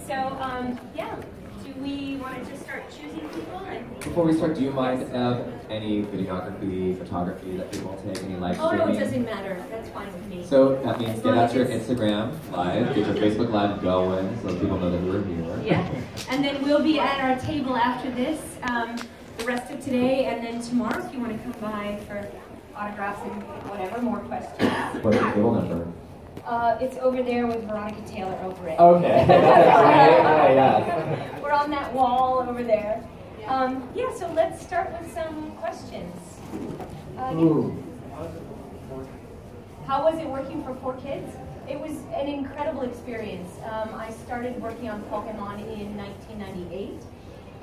So, yeah, do we want to just start choosing people? Before we start, do you mind any videography, photography that people take, any live streaming? Oh, no, it doesn't matter. That's fine with me. So that means get out your Instagram live, get your Facebook live going, so people know that we're here. Yeah, and then we'll be at our table after this, the rest of today, and then tomorrow if you want to come by for autographs and whatever, more questions. What's the table number? It's over there with Veronica Taylor over it. Okay. Yeah. We're on that wall over there. Yeah, so let's start with some questions. How was it working for 4Kids? It was an incredible experience. I started working on Pokemon in 1998,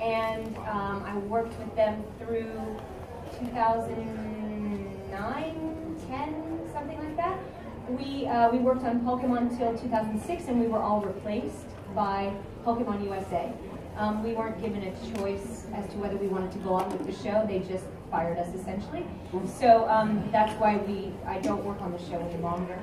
and I worked with them through 2009, 10, something like that. We worked on Pokemon until 2006, and we were all replaced by Pokemon USA. We weren't given a choice as to whether we wanted to go on with the show. They just fired us, essentially. So that's why I don't work on the show any longer.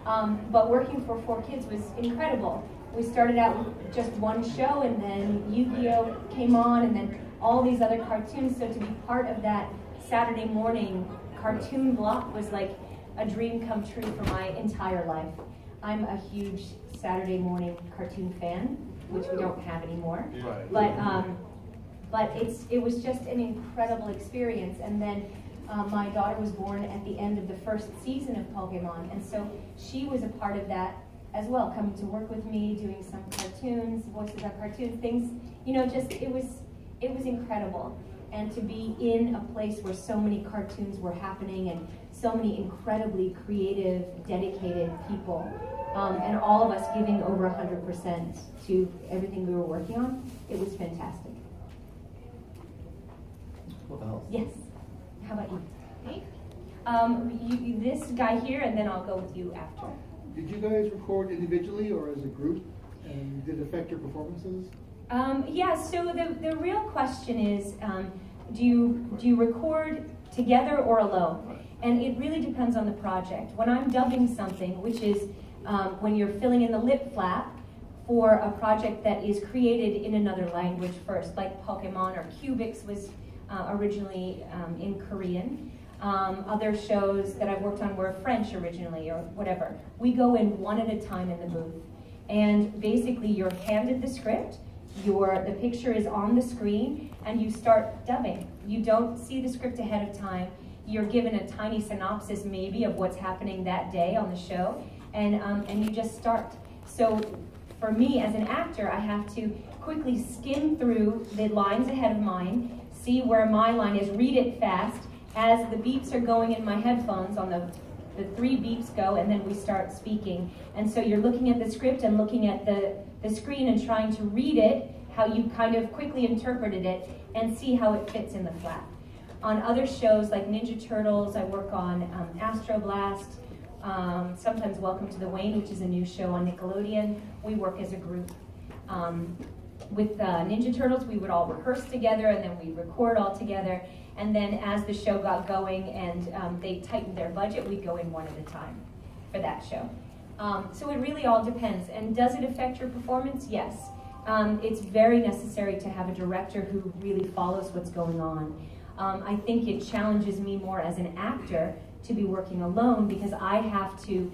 But working for 4Kids was incredible. We started out with just one show, and then Yu-Gi-Oh! Came on, and then all these other cartoons. So to be part of that Saturday morning cartoon block was like a dream come true for my entire life. I'm a huge Saturday morning cartoon fan, which we don't have anymore. Right. But it was just an incredible experience. And then my daughter was born at the end of the first season of Pokemon, and so she was a part of that as well, coming to work with me, doing some cartoons, voices on cartoon things. You know, just it was incredible. And to be in a place where so many cartoons were happening and so many incredibly creative, dedicated people, and all of us giving over 100% to everything we were working on, it was fantastic. What else? Yes. How about you? Me? This guy here, and then I'll go with you after. Did you guys record individually or as a group? And did it affect your performances? Yeah, so the real question is, do you record together or alone? And it really depends on the project. When I'm dubbing something, which is when you're filling in the lip flap for a project that is created in another language first, like Pokemon or Cubix was originally in Korean. Other shows that I've worked on were French originally or whatever. We go in one at a time in the booth. And basically you're handed the script, the picture is on the screen, and you start dubbing. You don't see the script ahead of time. You're given a tiny synopsis maybe of what's happening that day on the show, and you just start. So for me as an actor, I have to quickly skim through the lines ahead of mine, see where my line is, read it fast as the beeps are going in my headphones on the 3 beeps go, and then we start speaking. And so you're looking at the script and looking at the screen and trying to read it, how you kind of quickly interpreted it, and see how it fits in the flap. On other shows like Ninja Turtles, I work on Astro Blast, sometimes Welcome to the Wayne, which is a new show on Nickelodeon. We work as a group. With Ninja Turtles, we would all rehearse together, and then we'd record all together. And then as the show got going and they tightened their budget, we'd go in one at a time for that show. So it really all depends. And does it affect your performance? Yes. It's very necessary to have a director who really follows what's going on. I think it challenges me more as an actor to be working alone, because I have to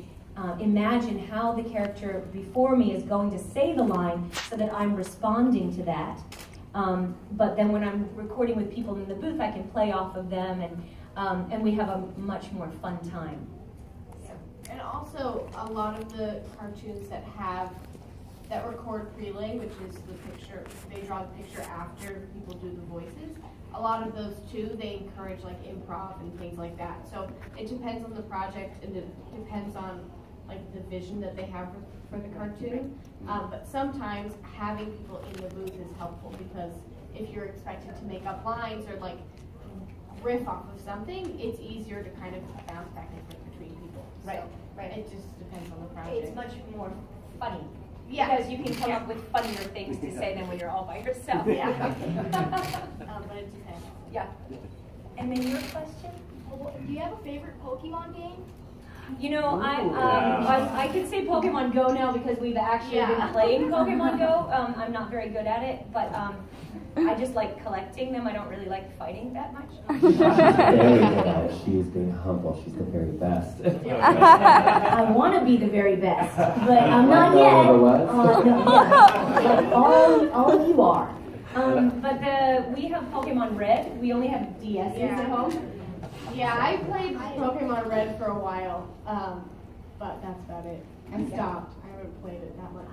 imagine how the character before me is going to say the line so that I'm responding to that. But then when I'm recording with people in the booth, I can play off of them, and we have a much more fun time. So. And also, a lot of the cartoons that record prelay, which is the picture, they draw the picture after people do the voices. A lot of those too, they encourage like improv and things like that. So it depends on the project, and it depends on like the vision that they have for the cartoon. But sometimes having people in the booth is helpful, because if you're expected to make up lines or like riff off of something, it's easier to kind of bounce back and forth between people. Right, so right. It just depends on the project. It's much more funny. Yeah. Because you can come up with funnier things to say than when you're all by yourself. Yeah. But it depends. Yeah. And then your question? Do you have a favorite Pokemon game? You know, I could say Pokemon Go now because we've actually been playing Pokemon Go. I'm not very good at it, but I just like collecting them. I don't really like fighting that much. Very good at it. She's being humble. She's the very best. I want to be the very best, but I'm not yet. But all of you are. But we have Pokemon Red. We only have DSs at home. Yeah, I played Pokemon Red for a while, but that's about it. I stopped. I haven't played it that much.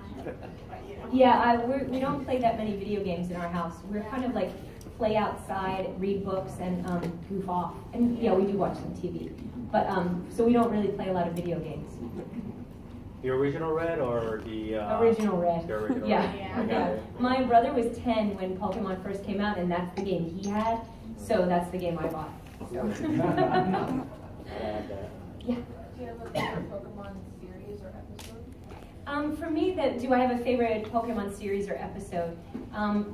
But, you know. Yeah, we don't play that many video games in our house. We're kind of like play outside, read books, and goof off. And yeah, we do watch some TV. But so we don't really play a lot of video games. The original Red or the original Red? The original yeah. Red. Yeah. My brother was 10 when Pokemon first came out, and that's the game he had. So that's the game I bought. Yeah. Do you have a favorite Pokemon series or episode? For me, do I have a favorite Pokemon series or episode?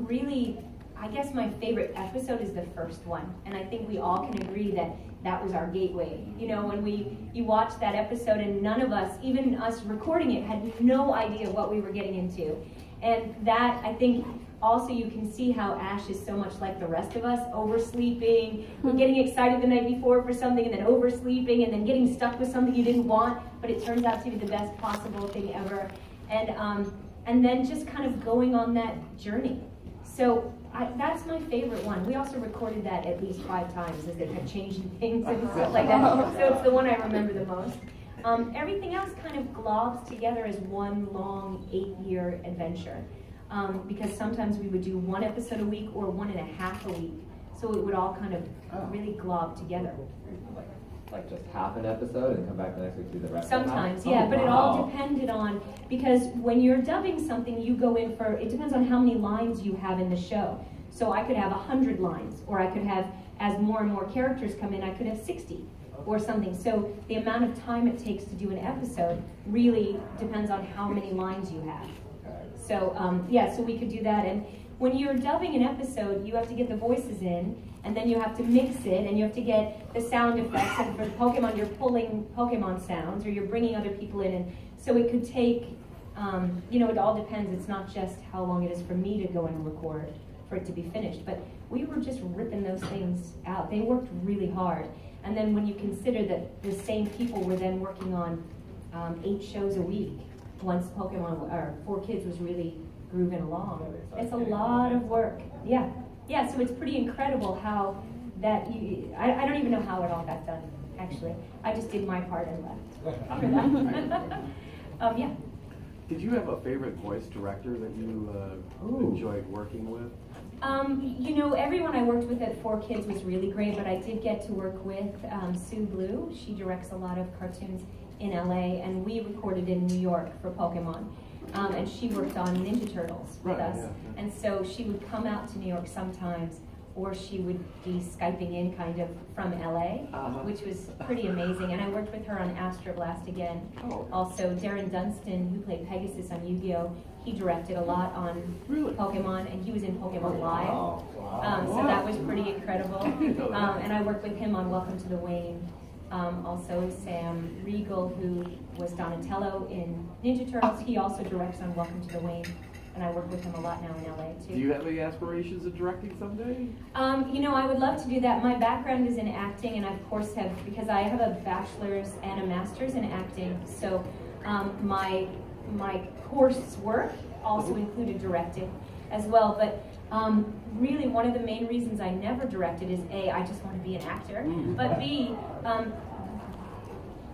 Really, I guess my favorite episode is the first one, and I think we all can agree that that was our gateway. You know, when you watch that episode, and none of us, even us recording it, had no idea what we were getting into, and that I think. Also, you can see how Ash is so much like the rest of us, oversleeping, getting excited the night before for something, and then oversleeping, and then getting stuck with something you didn't want, but it turns out to be the best possible thing ever. And then just kind of going on that journey. So that's my favorite one. We also recorded that at least 5 times as they kept changing things and stuff like that. So it's the one I remember the most. Everything else kind of globs together as one long 8-year adventure. Because sometimes we would do 1 episode a week or 1.5 a week. So it would all kind of really glob together. Like just half an episode and come back the next week to the rest? Sometimes, yeah, but it all depended on, because when you're dubbing something, you go in for, it depends on how many lines you have in the show. So I could have 100 lines, or I could have, as more and more characters come in, I could have 60 or something. So the amount of time it takes to do an episode really depends on how many lines you have. So yeah, so we could do that. And when you're dubbing an episode, you have to get the voices in, and then you have to mix it, and you have to get the sound effects. And for Pokemon, you're pulling Pokemon sounds, or you're bringing other people in. And so it could take, you know, it all depends. It's not just how long it is for me to go and record for it to be finished. But we were just ripping those things out. They worked really hard. And then when you consider that the same people were then working on 8 shows a week, once Pokemon, or 4Kids was really grooving along. It's a lot of work. Yeah. Yeah, so it's pretty incredible how that, I don't even know how it all got done, actually. I just did my part and left after that. Yeah. Did you have a favorite voice director that you enjoyed working with? You know, everyone I worked with at 4Kids was really great, but I did get to work with Sue Blue. She directs a lot of cartoons in LA, and we recorded in New York for Pokemon. And she worked on Ninja Turtles with us. Yeah. And so she would come out to New York sometimes, or she would be Skyping in kind of from LA, which was pretty amazing. And I worked with her on Astro Blast again. Also, Darren Dunstan, who played Pegasus on Yu-Gi-Oh!, he directed a lot on Pokemon, and he was in Pokemon Live. So that was pretty incredible. And I worked with him on Welcome to the Wayne. Also Sam Riegel, who was Donatello in Ninja Turtles, he also directs on Welcome to the Wayne, and I work with him a lot now in LA too. Do you have any aspirations of directing someday? You know, I would love to do that. My background is in acting, and I of course have, because I have a bachelor's and a master's in acting, so my coursework also included directing as well. But really, one of the main reasons I never directed is A, I just want to be an actor, but B,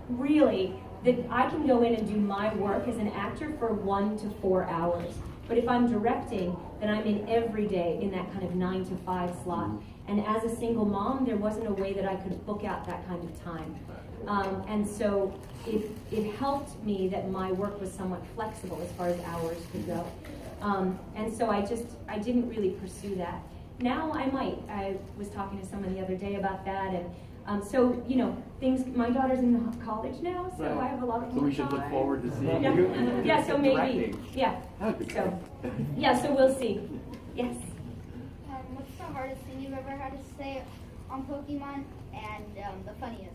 really, that I can go in and do my work as an actor for 1 to 4 hours. But if I'm directing, then I'm in every day in that kind of 9 to 5 slot. And as a single mom, there wasn't a way that I could book out that kind of time. And so it helped me that my work was somewhat flexible as far as hours could go. And so I didn't really pursue that. Now I might. I was talking to someone the other day about that, and so, you know, my daughter's in college now, so I have a lot of more So we should time. look forward to seeing you. Yeah, so maybe. Directing. Yeah. So, yeah, so we'll see. Yes. What's the hardest thing you've ever had to say on Pokemon, and the funniest?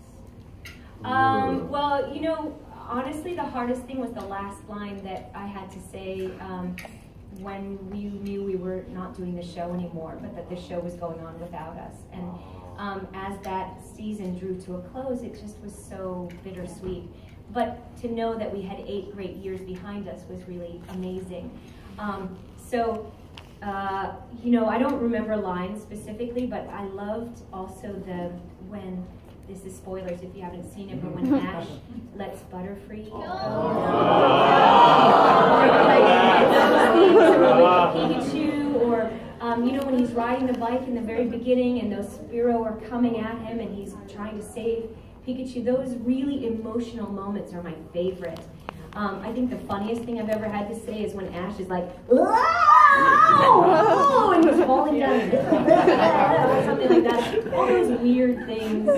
Well, you know, honestly, the hardest thing was the last line that I had to say when we knew we were not doing the show anymore, but that the show was going on without us. And as that season drew to a close, it just was so bittersweet. But to know that we had 8 great years behind us was really amazing. You know, I don't remember lines specifically, but I loved also when, this is spoilers if you haven't seen it, but when Ash lets Butterfree go. Pikachu, or you know, when he's riding the bike in the very beginning and those Spearow are coming at him and he's trying to save Pikachu, those really emotional moments are my favorite. I think the funniest thing I've ever had to say is when Ash is like, oh, and he's falling down, or something like that. All those weird things,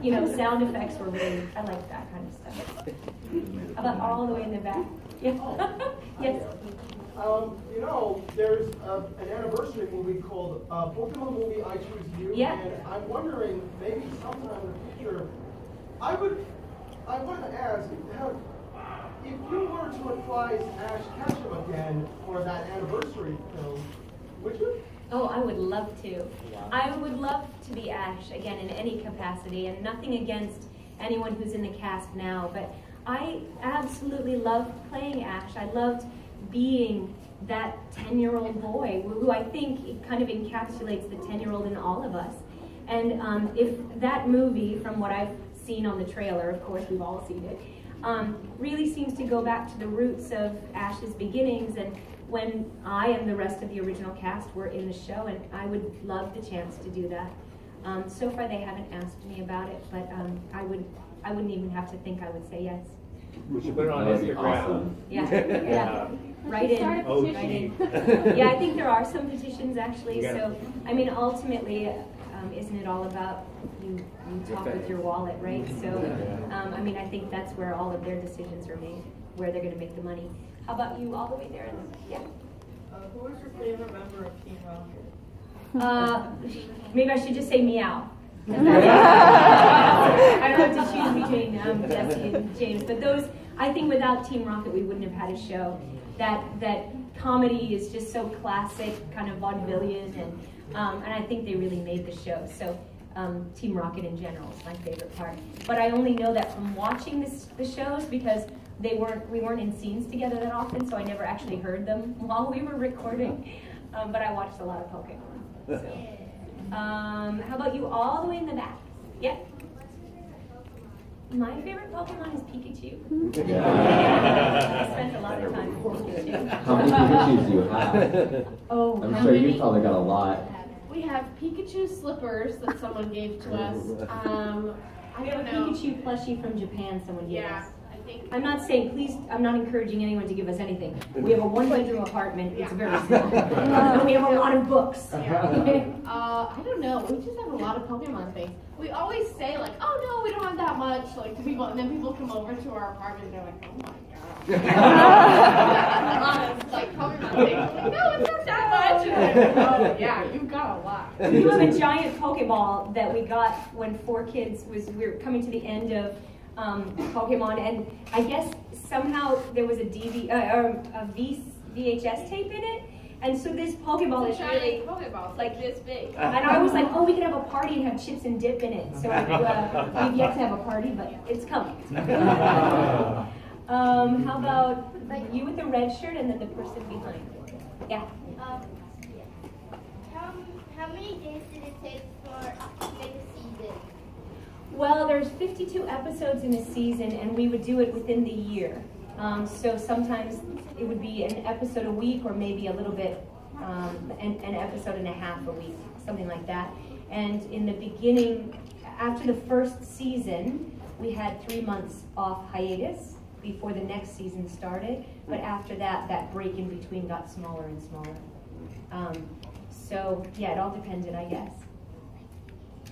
you know, sound effects were really, I like that kind of stuff. How about all the way in the back? Yeah. Yes. You know, there's an anniversary movie called Pokemon Movie I Choose You, yeah. And I'm wondering, maybe sometime in the future, I wanted to ask, if you were to reprise Ash Ketchum again for that anniversary film, would you? Oh, I would love to. I would love to be Ash again in any capacity, and nothing against anyone who's in the cast now, but I absolutely loved playing Ash. I loved being that 10-year-old boy who I think it kind of encapsulates the 10-year-old in all of us. And if that movie, from what I've seen on the trailer, of course we've all seen it, really seems to go back to the roots of Ash's beginnings and when I and the rest of the original cast were in the show, and I would love the chance to do that. So far they haven't asked me about it, but I wouldn't even have to think I would say yes. We should put it on Instagram. Awesome. Yeah, yeah. Right in. Right in. Yeah, I think there are some petitions actually. So, I mean, ultimately, isn't it all about you talk with your wallet, right? So, I mean, I think that's where all of their decisions are made, where they're going to make the money. How about you, all the way there? Yeah. Who was your favorite member of Team Rocket? Maybe I should just say Meow. I don't have to choose between Jesse and James, but those, I think without Team Rocket we wouldn't have had a show. That comedy is just so classic, kind of vaudevillian, and I think they really made the show. So Team Rocket in general is my favorite part. But I only know that from watching the shows because we weren't in scenes together that often, so I never actually heard them while we were recording. But I watched a lot of Pokemon. So. How about you all the way in the back? Yeah. My favorite Pokemon is Pikachu. I spent a lot of time with Pikachu. How many Pikachus do you have? Oh, I'm sure you've probably got a lot. We have Pikachu slippers that someone gave to us. We have a Pikachu plushie from Japan someone gave us. I think. I'm not saying, please, I'm not encouraging anyone to give us anything. We have a 1-bedroom apartment. It's very small. And we have a lot of books. I don't know. We just have a lot of Pokemon things. We always say like, oh no, we don't have that much, like to people, and then people come over to our apartment and they're like, oh my god. Honest, like Pokemon things. Like, no, it's not that much. And like, oh yeah, you've got a lot. You have a giant Pokeball that we got when 4 Kids we were coming to the end of Pokemon, and I guess somehow there was a VHS tape in it, and so this Pokeball is really like this big. And I was like, oh, we could have a party and have chips and dip in it. So we've yet to have a party, but it's coming. How about you with the red shirt and then the person behind? Yeah. How many days did it take to make a season? Well, there's 52 episodes in a season, and we would do it within the year. So sometimes it would be an episode a week, or maybe a little bit, an episode and a half a week, something like that. And in the beginning, after the first season, we had 3 months off hiatus before the next season started. But after that, that break in between got smaller and smaller. So yeah, it all depended, I guess.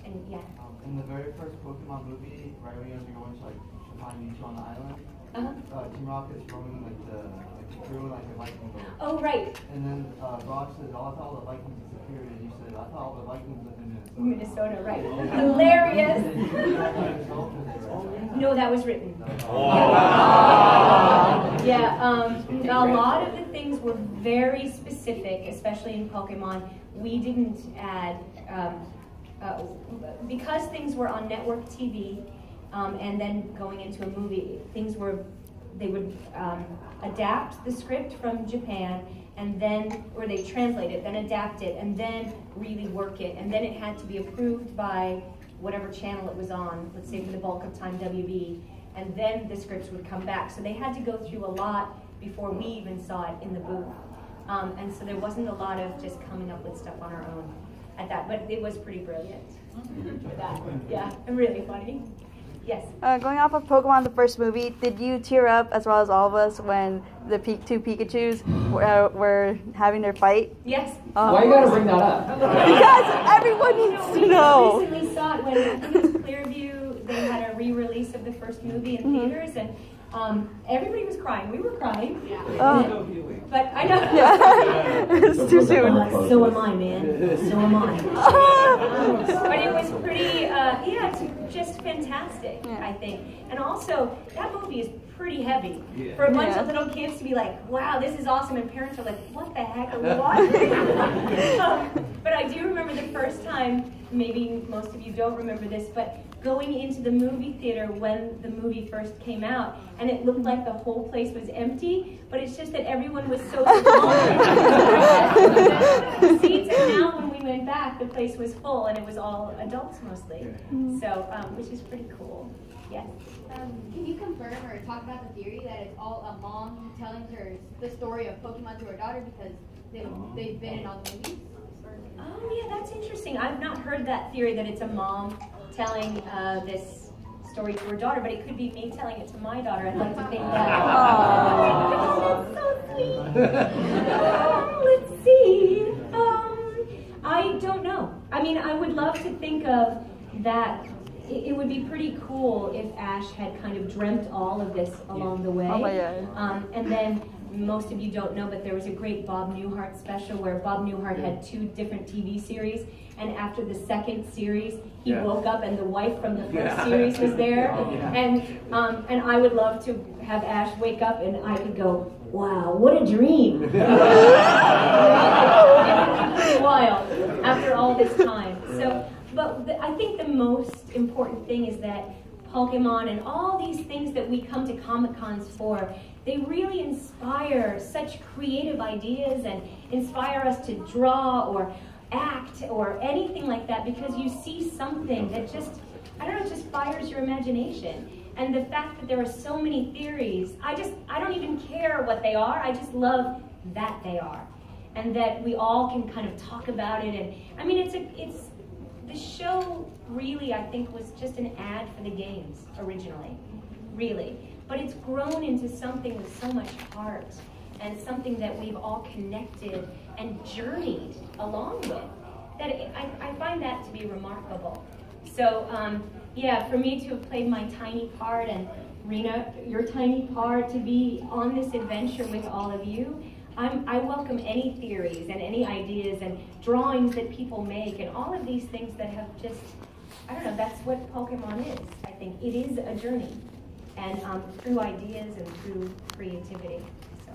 And yeah. In the very first Pokemon movie, right when you guys are going to like find Mewtwo on the island, Team Rocket's roaming like the They were like a Viking boat. Oh, right. And then Rob said, oh, I thought all the Vikings disappeared. And you said, I thought all the Vikings lived in Minnesota, right. Hilarious. No, that was written. Yeah, a lot of the things were very specific, especially in Pokemon. We didn't add, because things were on network TV and then going into a movie, they would adapt the script from Japan and then, or they translate it, then adapt it, and then really work it. And then it had to be approved by whatever channel it was on, let's say for the bulk of time WB, and then the scripts would come back. So they had to go through a lot before we even saw it in the booth. And so there wasn't a lot of just coming up with stuff on our own at that, but it was pretty brilliant for that. Yeah, really funny. Yes. Going off of Pokemon, the first movie, did you tear up as well as all of us when the two Pikachus were having their fight? Yes. Why you gotta bring that up? Because everyone needs to know. We recently saw it when I think it was Clearview. They had a re-release of the first movie in theaters, and everybody was crying. We were crying. Yeah. But I know. Yeah. It's too soon. So am I, man. So am I. But it was pretty, yeah, it's just fantastic, I think. And also, that movie is pretty heavy. For a bunch of little kids to be like, wow, this is awesome, and parents are like, what the heck are we watching? But I do remember the first time, maybe most of you don't remember this, but going into the movie theater when the movie first came out, and it looked like the whole place was empty, but it's just that everyone was so small. Seats, and now when we went back, the place was full, and it was all adults mostly. So, which is pretty cool. Yes. Can you confirm or talk about the theory that it's all a mom telling her the story of Pokemon to her daughter because they've been in all the movies? Oh yeah, that's interesting. I've not heard that theory that it's a mom telling this story to her daughter, but it could be me telling it to my daughter. I'd like to think that. Oh, that's so sweet. Let's see. I don't know. I mean, I would love to think of that. It would be pretty cool if Ash had kind of dreamt all of this along the way. Oh my God. And then most of you don't know, but there was a great Bob Newhart special where Bob Newhart had 2 different TV series, and after the second series, he woke up and the wife from the first series was there, and I would love to have Ash wake up and I could go, wow, what a dream! Wild after all this time. So, but I think the most important thing is that Pokemon and all these things that we come to Comic-Cons for, they really inspire such creative ideas and inspire us to draw or act or anything like that, because you see something that just, I don't know, just fires your imagination. And the fact that there are so many theories, I don't even care what they are, I just love that they are. And that we all can kind of talk about it. And I mean, the show really, I think, was just an ad for the games originally, really. But it's grown into something with so much heart and something that we've all connected and journeyed along with. That I find that to be remarkable. So, yeah, for me to have played my tiny part, and Rena, your tiny part, to be on this adventure with all of you, I welcome any theories and any ideas and drawings that people make and all of these things that have just, I don't know, that's what Pokemon is, I think. It is a journey, and through ideas and through creativity. So,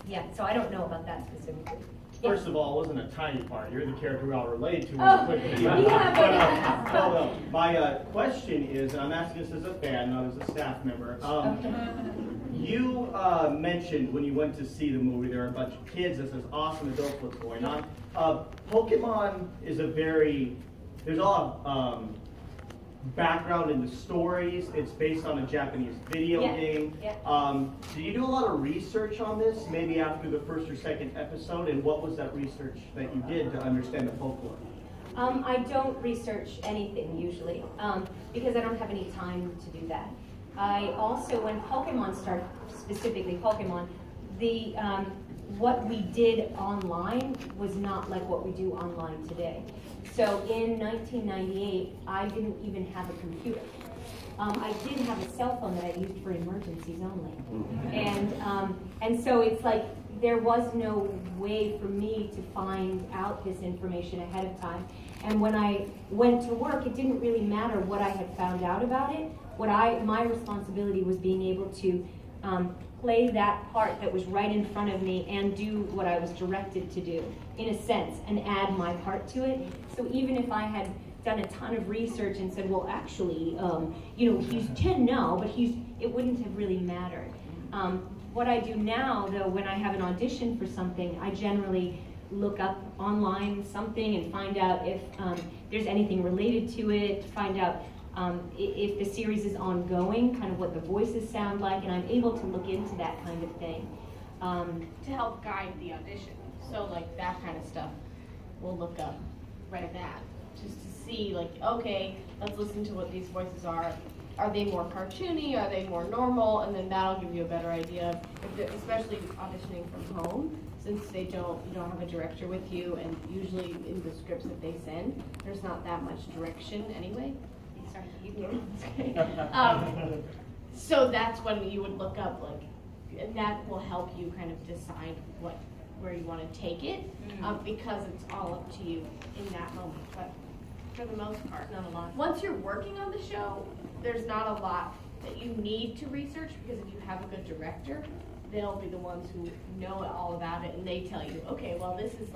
yeah, so I don't know about that specifically. First of all, it wasn't a tiny part. You're the character we all relate to. My question is, and I'm asking this as a fan, not as a staff member. You mentioned when you went to see the movie, there are a bunch of kids. This is awesome adults what's going on. Pokemon is there's a lot of background in the stories. It's based on a Japanese video game. Did you do a lot of research on this, maybe after the first or second episode? And what was that research that you did to understand the folklore? I don't research anything usually, because I don't have any time to do that. I also, when Pokemon started, specifically Pokemon, what we did online was not like what we do online today. So in 1998, I didn't even have a computer. I did have a cell phone that I used for emergencies only. And so it's like there was no way for me to find out this information ahead of time. And when I went to work, it didn't really matter what I had found out about it. My responsibility was being able to play that part that was right in front of me and do what I was directed to do, in a sense, and add my part to it. So even if I had done a ton of research and said, well, actually, you know, he's 10 now, but it wouldn't have really mattered. What I do now, though, when I have an audition for something, I generally look up online something and find out if there's anything related to it, find out if the series is ongoing, kind of what the voices sound like, and I'm able to look into that kind of thing. To help guide the audition. So like that kind of stuff, we'll look up right that, just to see like, okay, let's listen to what these voices are. Are they more cartoony? Are they more normal? And then that'll give you a better idea, especially auditioning from home, since you don't have a director with you, and usually in the scripts that they send, there's not that much direction anyway. Sorry, you do. So that's when you would look up, like, and that will help you kind of decide where you want to take it, because it's all up to you in that moment. But for the most part, not a lot. Once you're working on the show, there's not a lot that you need to research, because if you have a good director, they'll be the ones who know all about it, and they tell you, okay, well, this is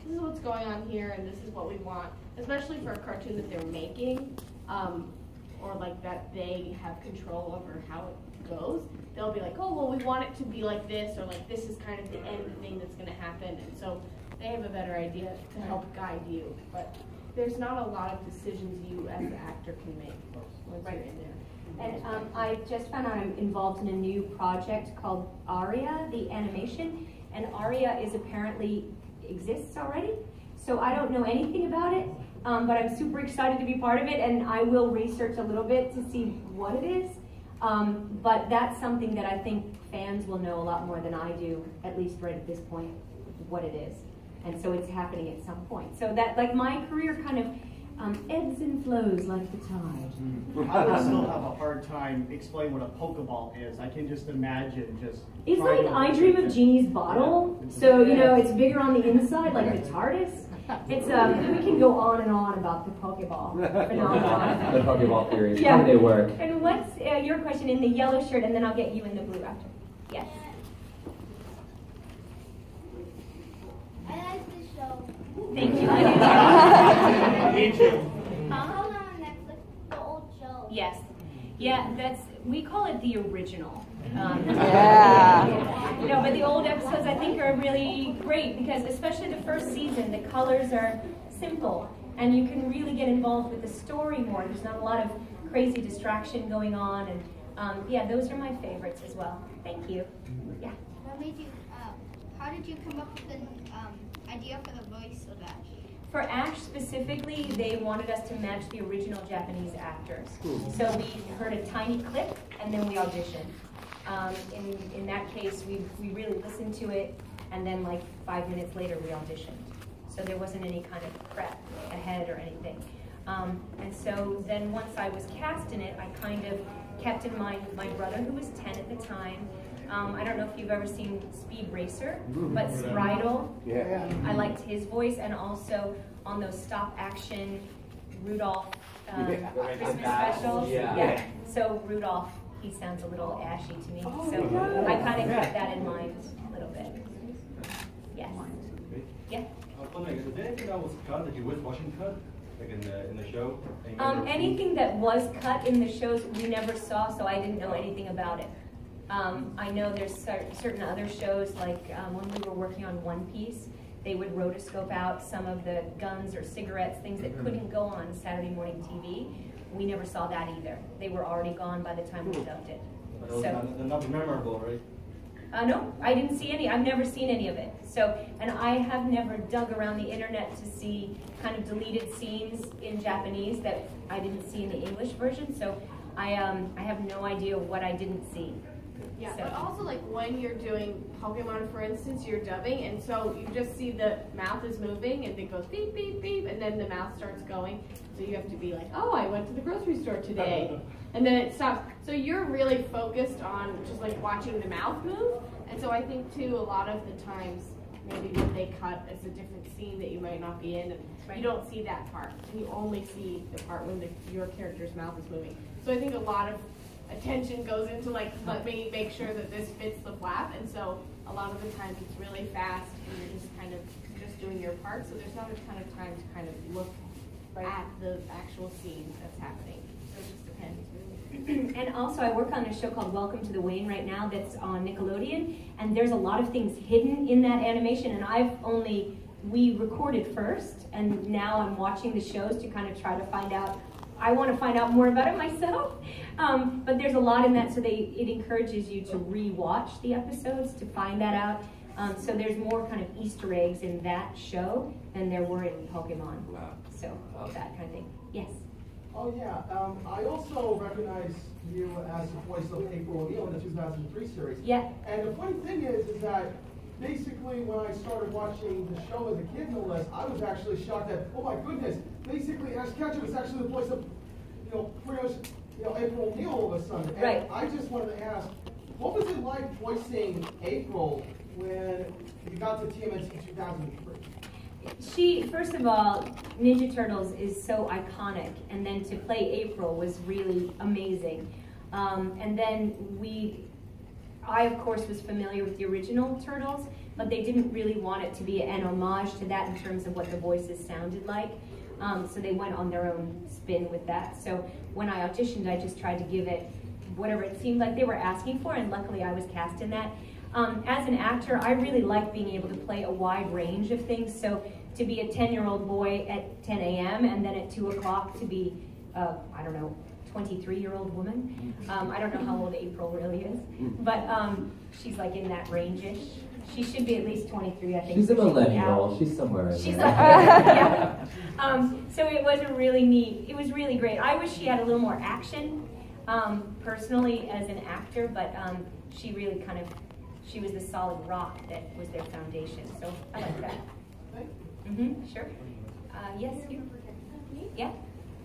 what's going on here, and this is what we want, especially for a cartoon that they're making, or like that they have control over how it goes. They'll be like, oh, well, we want it to be like this, or like this is kind of the end thing that's going to happen, and so they have a better idea to help guide you. But there's not a lot of decisions you as an actor can make once you're in there. And I just found out I'm involved in a new project called Aria, the animation, and Aria is apparently exists already. So I don't know anything about it, but I'm super excited to be part of it, and I will research a little bit to see what it is. But that's something that I think fans will know a lot more than I do, at least right at this point, what it is. And so it's happening at some point. So that, like, my career kind of ebbs and flows like the tide. I would still have a hard time explaining what a Pokeball is. I can just imagine just... It's like I Dream of Jeannie's bottle. Yeah. So, you know, it's bigger on the inside, like the TARDIS. It's, we can go on and on about the Pokeball phenomenon. The Pokeball theories, yeah. How do they work? And what's your question in the yellow shirt, and then I'll get you in the blue after. Yes. I like this show. Thank you. Me too. How long on Netflix? The old show. Yes. Yeah, we call it the original. Yeah. You know, but the old episodes I think are really great, because especially the first season, the colors are simple and you can really get involved with the story more. There's not a lot of crazy distraction going on, and yeah, those are my favorites as well. Thank you. Yeah. What made you? How did you come up with the idea for the voice of Ash? For Ash specifically, they wanted us to match the original Japanese actors. So we heard a tiny clip and then we auditioned. In that case, we really listened to it, and then like 5 minutes later we auditioned. So there wasn't any kind of prep ahead or anything. And so then once I was cast in it, I kind of kept in mind my brother, who was 10 at the time. I don't know if you've ever seen Speed Racer, but Spritle, I liked his voice, and also on those stop action Rudolph Christmas specials. Yeah. So Rudolph, he sounds a little ashy to me. So I kind of kept that in mind a little bit. Yes. Yeah. Is there anything that was cut that you wish wasn't cut, like in the show? Anything that was cut in the shows we never saw, so I didn't know anything about it. I know there's certain other shows, like when we were working on One Piece, they would rotoscope out some of the guns or cigarettes, things that couldn't go on Saturday morning TV. We never saw that either. They were already gone by the time we dubbed it. So they're not memorable, right? No, I didn't see any. I've never seen any of it. So, and I have never dug around the internet to see kind of deleted scenes in Japanese that I didn't see in the English version. So I have no idea what I didn't see. Yeah, So- but also like when you're doing Pokemon, for instance, you're dubbing, and so you just see the mouth is moving, and it goes beep, beep, beep, and then the mouth starts going. So you have to be like, oh, I went to the grocery store today. And then it stops. So you're really focused on just like watching the mouth move. And so I think too, a lot of the times, maybe when they cut, it's a different scene that you might not be in, and you don't see that part. And you only see the part when your character's mouth is moving. So I think a lot of attention goes into like, let me make sure that this fits the flap. And so a lot of the times it's really fast and you're just kind of just doing your part. So there's not a ton of time to kind of look at the actual scene that's happening. So it just depends really. And also I work on a show called Welcome to the Wayne right now that's on Nickelodeon, and there's a lot of things hidden in that animation, and we recorded first, and now I'm watching the shows to kind of try to find out. I want to find out more about it myself, but there's a lot in that, so it encourages you to re-watch the episodes to find that out. So there's more kind of Easter eggs in that show than there were in Pokemon. Wow. So that kind of thing. Yes. Oh yeah, I also recognize you as the voice of April O'Neil in the 2003 series. Yeah. And the funny thing is that basically when I started watching the show as a kid, no less, I was actually shocked that, oh my goodness, basically Ash Ketchum is actually the voice of, pretty much, April O'Neil all of a sudden. And right. I just wanted to ask, what was it like voicing April when you got to TMNT in 2003? First of all, Ninja Turtles is so iconic, and then to play April was really amazing. And then I of course was familiar with the original Turtles, but they didn't really want it to be an homage to that in terms of what the voices sounded like. So they went on their own spin with that. So when I auditioned, I just tried to give it whatever it seemed like they were asking for, and luckily I was cast in that. As an actor, I really like being able to play a wide range of things. So to be a 10-year-old boy at 10 a.m. and then at 2 o'clock to be, 23-year-old woman. I don't know how old April really is, but she's like in that range-ish. She should be at least 23, I think. She's a millennial. She's somewhere in She's there. like, yeah. So it was a really neat, it was really great. I wish she had a little more action, personally, as an actor, but she really she was the solid rock that was their foundation. So I like that. Sure. Yes, you? Yeah?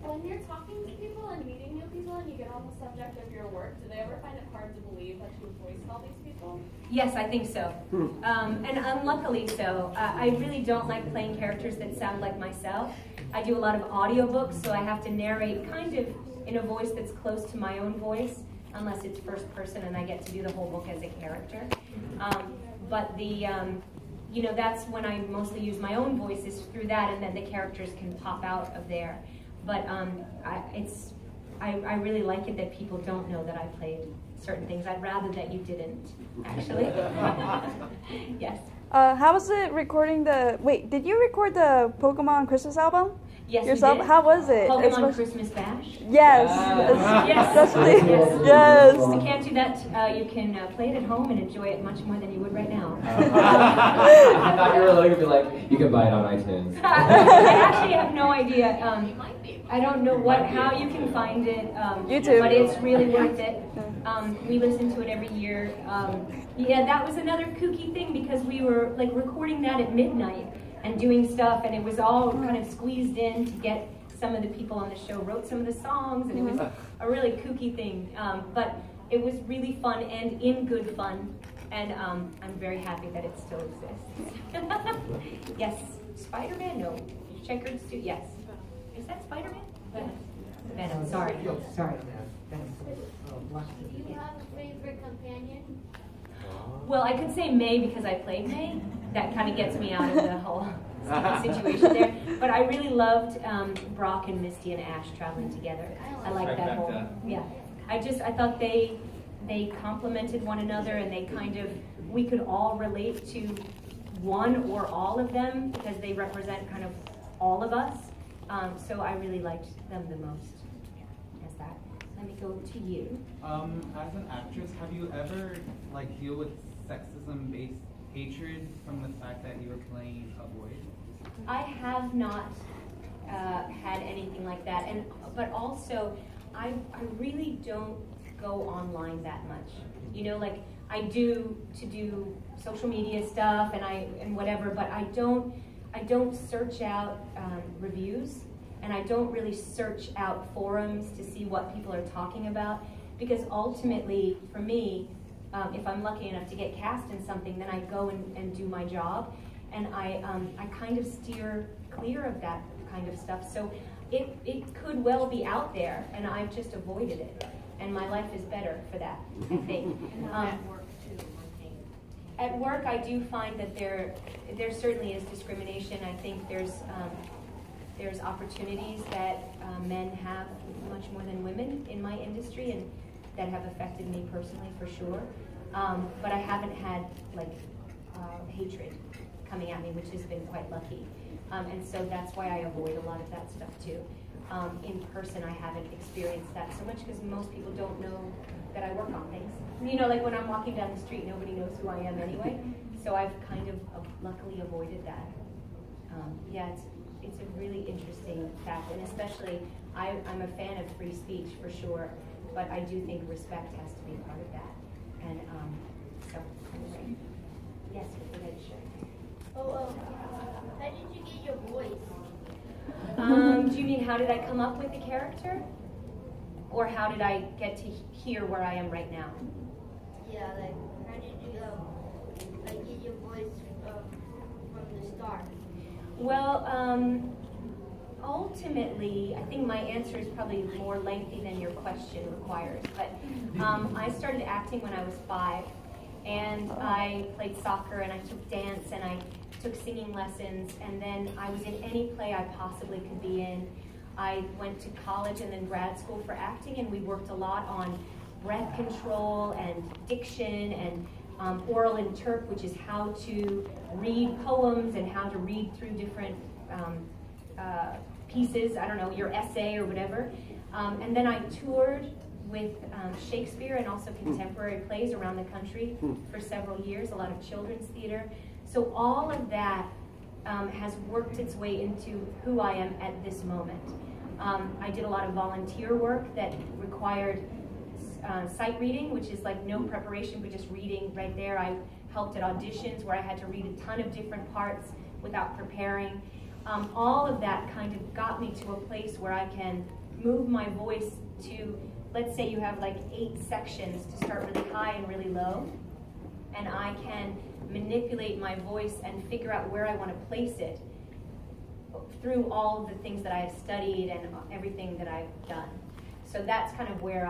When you're talking to people and meeting new people and you get on the subject of your work, do they ever find it hard to believe that you voiced all these people? Yes, I think so. And unluckily so. I really don't like playing characters that sound like myself. I do a lot of audiobooks, so I have to narrate kind of in a voice that's close to my own voice, unless it's first person and I get to do the whole book as a character. But that's when I mostly use my own voices through that, and then the characters can pop out of there. But I really like it that people don't know that I played certain things. I'd rather that you didn't, actually. Yes. How was it recording did you record the Pokemon Christmas album? Yes, yourself? We did. How was it? Pokemon Christmas Bash? Yes. Yes. Especially, yes. You can't do that. You can play it at home and enjoy it much more than you would right now. I thought you were going to be like, you can buy it on iTunes. I actually have no idea. I don't know how you can find it. YouTube. But it's really worth it. We listen to it every year. Yeah, that was another kooky thing because we were like recording that at midnight and doing stuff, and it was all kind of squeezed in to get some of the people on the show wrote some of the songs, and it was a really kooky thing. But it was really fun and in good fun, and I'm very happy that it still exists. Yes. Spider-Man? No. Checkered suit? Yes. Is that Spider-Man? Venom. Sorry. Sorry. Do you have a favorite companion? Well, I could say May because I played May. That kind of gets me out of the whole situation there. But I really loved Brock and Misty and Ash traveling together. I like that whole, yeah. I thought they complemented one another, and we could all relate to one or all of them because they represent kind of all of us. So I really liked them the most as that. Let me go to you. As an actress, have you ever deal with sexism-based hatred from the fact that you were playing a boy? I have not had anything like that, but also I really don't go online that much. You know, like I do social media stuff and whatever, but I don't search out reviews, and I don't really search out forums to see what people are talking about, because ultimately, for me, if I'm lucky enough to get cast in something, then I go and do my job, and I kind of steer clear of that kind of stuff. So it could well be out there, and I've just avoided it, and my life is better for that, I think. At work too, at work, I do find that there certainly is discrimination. I think there's opportunities that men have much more than women in my industry, and that have affected me personally for sure. But I haven't had like hatred coming at me, which has been quite lucky. And so that's why I avoid a lot of that stuff too. In person, I haven't experienced that so much because most people don't know that I work on things. You know, like when I'm walking down the street, nobody knows who I am anyway. So I've kind of luckily avoided that. Yeah, it's a really interesting fact, and especially I'm a fan of free speech for sure, but I do think respect has to be part of that. And so anyway, yes, with the red shirt. Oh, how did you get your voice? Do you mean how did I come up with the character? Or how did I get to here where I am right now? Yeah, like, how did you like get your voice from the start? Well, ultimately, I think my answer is probably more lengthy than your question requires. But I started acting when I was 5, and I played soccer, and I took dance, and I took singing lessons, and then I was in any play I possibly could be in. I went to college and then grad school for acting, and we worked a lot on breath control and diction and oral interp, which is how to read poems and how to read through different pieces, I don't know, your essay or whatever. And then I toured with Shakespeare and also contemporary plays around the country for several years, a lot of children's theater. So all of that has worked its way into who I am at this moment. I did a lot of volunteer work that required sight reading, which is like no preparation, but just reading right there. I helped at auditions where I had to read a ton of different parts without preparing. All of that kind of got me to a place where I can move my voice to, let's say you have like 8 sections to start really high and really low, and I can manipulate my voice and figure out where I want to place it through all of the things that I've studied and everything that I've done. So that's kind of where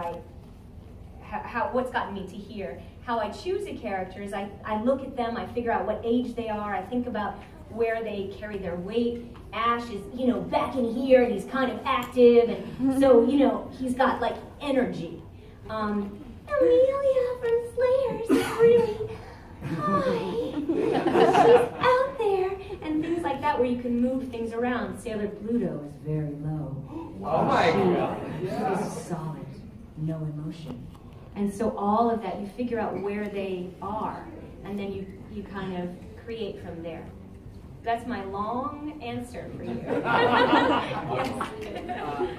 what's gotten me to here. How I choose a character is I look at them, I figure out what age they are, I think about where they carry their weight. Ash is, you know, back in here, and he's kind of active, and so, you know, he's got like energy. Amelia from Slayers is really high. She's out there, and things like that where you can move things around. Sailor Pluto is very low. Oh my God. She's solid, no emotion. And so all of that, you figure out where they are, and then you kind of create from there. That's my long answer for you.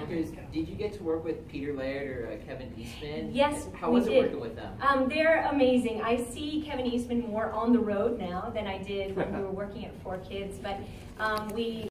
Okay, did you get to work with Peter Laird or Kevin Eastman? Yes, How was it working with them? They're amazing. I see Kevin Eastman more on the road now than I did when we were working at 4 Kids, but we